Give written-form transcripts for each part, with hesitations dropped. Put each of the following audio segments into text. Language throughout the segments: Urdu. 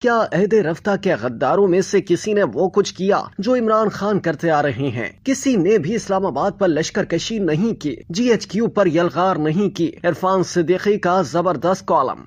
کیا عہد رفتہ کے غداروں میں سے کسی نے وہ کچھ کیا جو عمران خان کرتے آ رہے ہیں؟ کسی نے بھی اسلام آباد پر لشکر کشی نہیں کی، GHQ پر یلغار نہیں کی۔ عرفان صدیقی کا زبردست کالم۔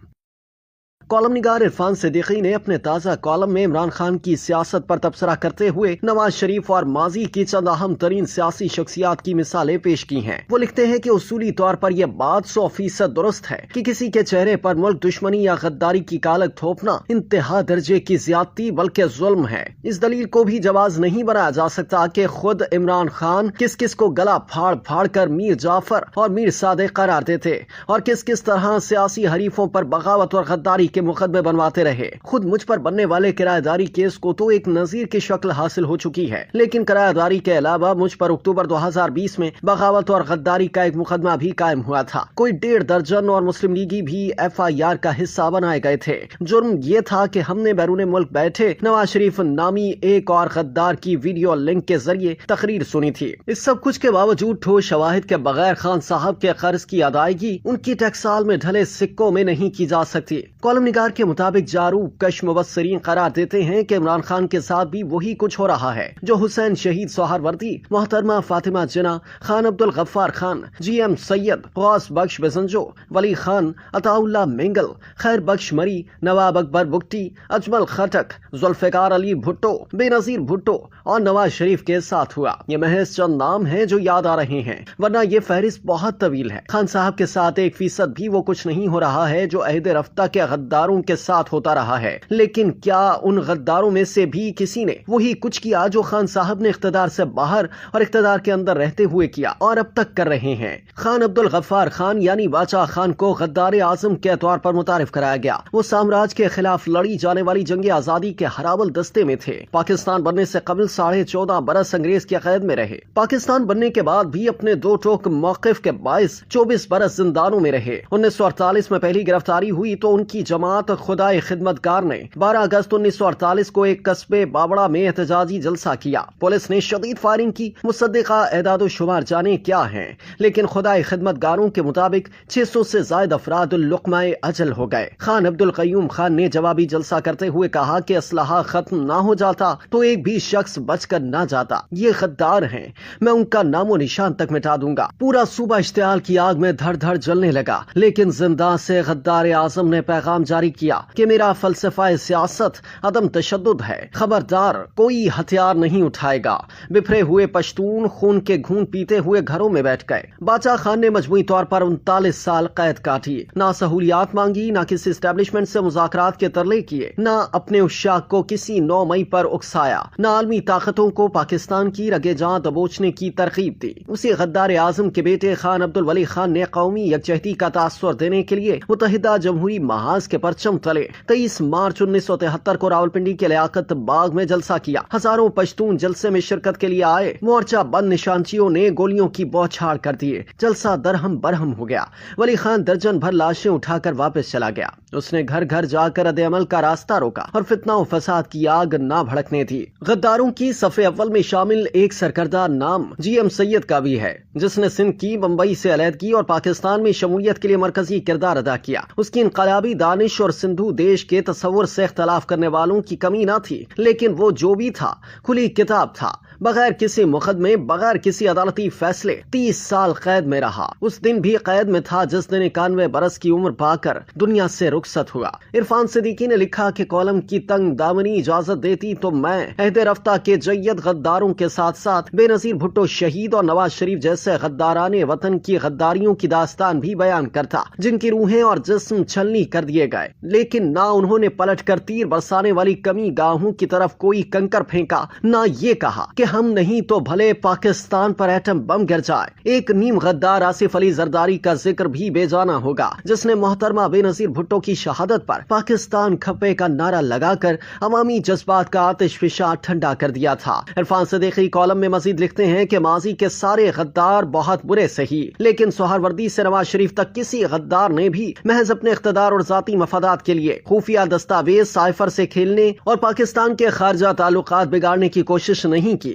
کالم نگار عرفان صدیقی نے اپنے تازہ کالم میں عمران خان کی سیاست پر تبصرہ کرتے ہوئے نواز شریف اور ماضی کی چند اہم ترین سیاسی شخصیات کی مثالیں پیش کی ہیں۔ وہ لکھتے ہیں کہ اصولی طور پر یہ بات 100% درست ہے کہ کسی کے چہرے پر ملک دشمنی یا غداری کی کالک تھوپنا انتہا درجے کی زیادتی بلکہ ظلم ہے۔ اس دلیل کو بھی جواز نہیں بنایا جا سکتا کہ خود عمران خان کس کس کو گلا پھاڑ پھاڑ کر میر جعفر اور میر صادق قرار دیتے اور کس کس طرح سیاسی حریفوں پر بغاوت اور غداری کے مقدمے بنواتے رہے۔ خود مجھ پر بننے والے کرایہ داری کیس کو تو ایک نظیر کی شکل حاصل ہو چکی ہے، لیکن کرایہ داری کے علاوہ مجھ پر اکتوبر 2020 میں بغاوت اور غداری کا ایک مقدمہ بھی قائم ہوا تھا۔ کوئی 1.5 درجن اور مسلم لیگی بھی FIR کا حصہ بنائے گئے تھے۔ جرم یہ تھا کہ ہم نے بیرون ملک بیٹھے نواز شریف نامی ایک اور غدار کی ویڈیو لنک کے ذریعے تقریر سنی تھی۔ اس سب کچھ کے باوجود ٹھوس شواہد کے بغیر خان صاحب کے قرض کی ادائیگی ان کی ٹیکسال میں ڈھلے سکوں میں نہیں کی جا سکتی۔ کالم نگار کے مطابق جارو کش مبصرین قرار دیتے ہیں کہ عمران خان کے ساتھ بھی وہی کچھ ہو رہا ہے جو حسین شہید سہروردی، محترمہ فاطمہ جناح، خان عبدالغفار خان، GM سید، غوث بخش بزنجو، ولی خان، عطا اللہ مینگل، خیر بخش مری، نواب اکبر بگٹی، اجمل خٹک، ذوالفقار علی بھٹو، بے نظیر بھٹو اور نواز شریف کے ساتھ ہوا۔ یہ محض چند نام ہیں جو یاد آ رہے ہیں، ورنہ یہ فہرست بہت طویل ہے۔ خان صاحب کے ساتھ 1% بھی وہ کچھ نہیں ہو رہا ہے جو عہد رفتہ کے غداروں کے ساتھ ہوتا رہا ہے، لیکن کیا ان غداروں میں سے بھی کسی نے وہی کچھ کیا جو خان صاحب نے اقتدار سے باہر اور اقتدار کے اندر رہتے ہوئے کیا اور اب تک کر رہے ہیں؟ خان عبدالغفار خان یعنی باچا خان کو غدار اعظم کے طور پر متعارف کرایا گیا۔ وہ سامراج کے خلاف لڑی جانے والی جنگ آزادی کے ہراول دستے میں تھے۔ پاکستان بننے سے قبل 14.5 برس انگریز کی قید میں رہے۔ پاکستان بننے کے بعد بھی اپنے دو ٹوک موقف کے باعث 24 برس زندانوں میں رہے۔ 1948 میں پہلی گرفتاری ہوئی تو ان کی جماعت خدائے خدمتگار نے 12 اگست 1948 کو ایک قصبے بابڑا میں احتجاجی جلسہ کیا۔ پولیس نے شدید فائرنگ کی۔ مصدقہ اعداد و شمار جانے کیا ہیں، لیکن خدائے خدمتگاروں کے مطابق 600 سے زائد افراد لقمہ اجل ہو گئے۔ خان عبدالقیوم خان نے جوابی جلسہ کرتے ہوئے کہا کہ اسلحہ ختم نہ ہو جاتا تو ایک بھی شخص بچ کر نہ جاتا۔ یہ غدار ہیں، میں ان کا نام و نشان تک مٹا دوں گا۔ پورا صوبہ اشتعال کی آگ میں دھڑ دھڑ جلنے لگا، لیکن زندان سے غدار اعظم نے پیغام جاری کیا کہ میرا فلسفہ سیاست عدم تشدد ہے، خبردار کوئی ہتھیار نہیں اٹھائے گا۔ بفرے ہوئے پشتون خون کے گھونٹ پیتے ہوئے گھروں میں بیٹھ گئے۔ باچا خان نے مجموعی طور پر 39 سال قید کاٹی، نہ سہولیات مانگی، نہ کسی اسٹیبلشمنٹ سے مذاکرات کے ترلے کیے، نہ اپنے عشاق کو کسی 9 مئی پر اکسایا، نہ عالمی طاقتوں کو پاکستان کی رگے جاں دبوچنے کی ترغیب دی۔ اسی غدار اعظم کے بیٹے خان عبدالولی خان نے قومی یکجہتی کا تاثر دینے کے لیے متحدہ جمہوری محاذ کے پرچم تلے 23 مارچ 1973 کو راولپنڈی کے لیاقت باغ میں جلسہ کیا۔ ہزاروں پشتون جلسے میں شرکت کے لیے آئے۔ مورچہ بند نشانچیوں نے گولیوں کی بوچھاڑ کر دیے۔ جلسہ درہم برہم ہو گیا۔ ولی خان درجن بھر لاشیں اٹھا کر واپس چلا گیا۔ اس نے گھر گھر جا کر رد عمل کا راستہ روکا اور فتنہ و فساد کی آگ نہ بھڑکنے دی۔ غداروں کی صف اول میں شامل ایک سرکردہ نام GM سید کا بھی ہے، جس نے سندھ کی بمبئی سے علیحدگی اور پاکستان میں شمولیت کے لیے مرکزی کردار ادا کیا۔ اس کی انقلابی دانش اور سندھو دیش کے تصور سے اختلاف کرنے والوں کی کمی نہ تھی، لیکن وہ جو بھی تھا کھلی کتاب تھا۔ بغیر کسی مقدمے، بغیر کسی عدالتی فیصلے 30 سال قید میں رہا۔ اس دن بھی قید میں تھا جس دن 91 برس کی عمر پا کر دنیا سے رخصت ہوا۔ عرفان صدیقی نے لکھا کہ کالم کی تنگ دامنی اجازت دیتی تو میں عہد رفتہ کے جید غداروں کے ساتھ ساتھ بے نظیر بھٹو شہید اور نواز شریف جیسے غداران وطن کی غداریوں کی داستان بھی بیان کرتا، جن کی روحیں اور جسم چھلنی کر دیے گئے، لیکن نہ انہوں نے پلٹ کر تیر برسانے والی کمی گاہوں کی طرف کوئی کنکر پھینکا، نہ یہ کہا کہ ہم نہیں تو بھلے پاکستان پر ایٹم بم گر جائے۔ ایک نیم غدار آصف علی زرداری کا ذکر بھی بے جانا ہوگا، جس نے محترمہ بے نظیر بھٹو کی شہادت پر پاکستان کھپے کا نعرہ لگا کر عوامی جذبات کا آتش فشاں ٹھنڈا کر دیا تھا۔ عرفان صدیقی کالم میں مزید لکھتے ہیں کہ ماضی کے سارے غدار بہت برے سہی، لیکن سہروردی سے نواز شریف تک کسی غدار نے بھی محض اپنے اقتدار اور ذاتی مفادات کے لیے خفیہ دستاویز سائفر سے کھیلنے اور پاکستان کے خارجہ تعلقات بگاڑنے کی کوشش نہیں کی۔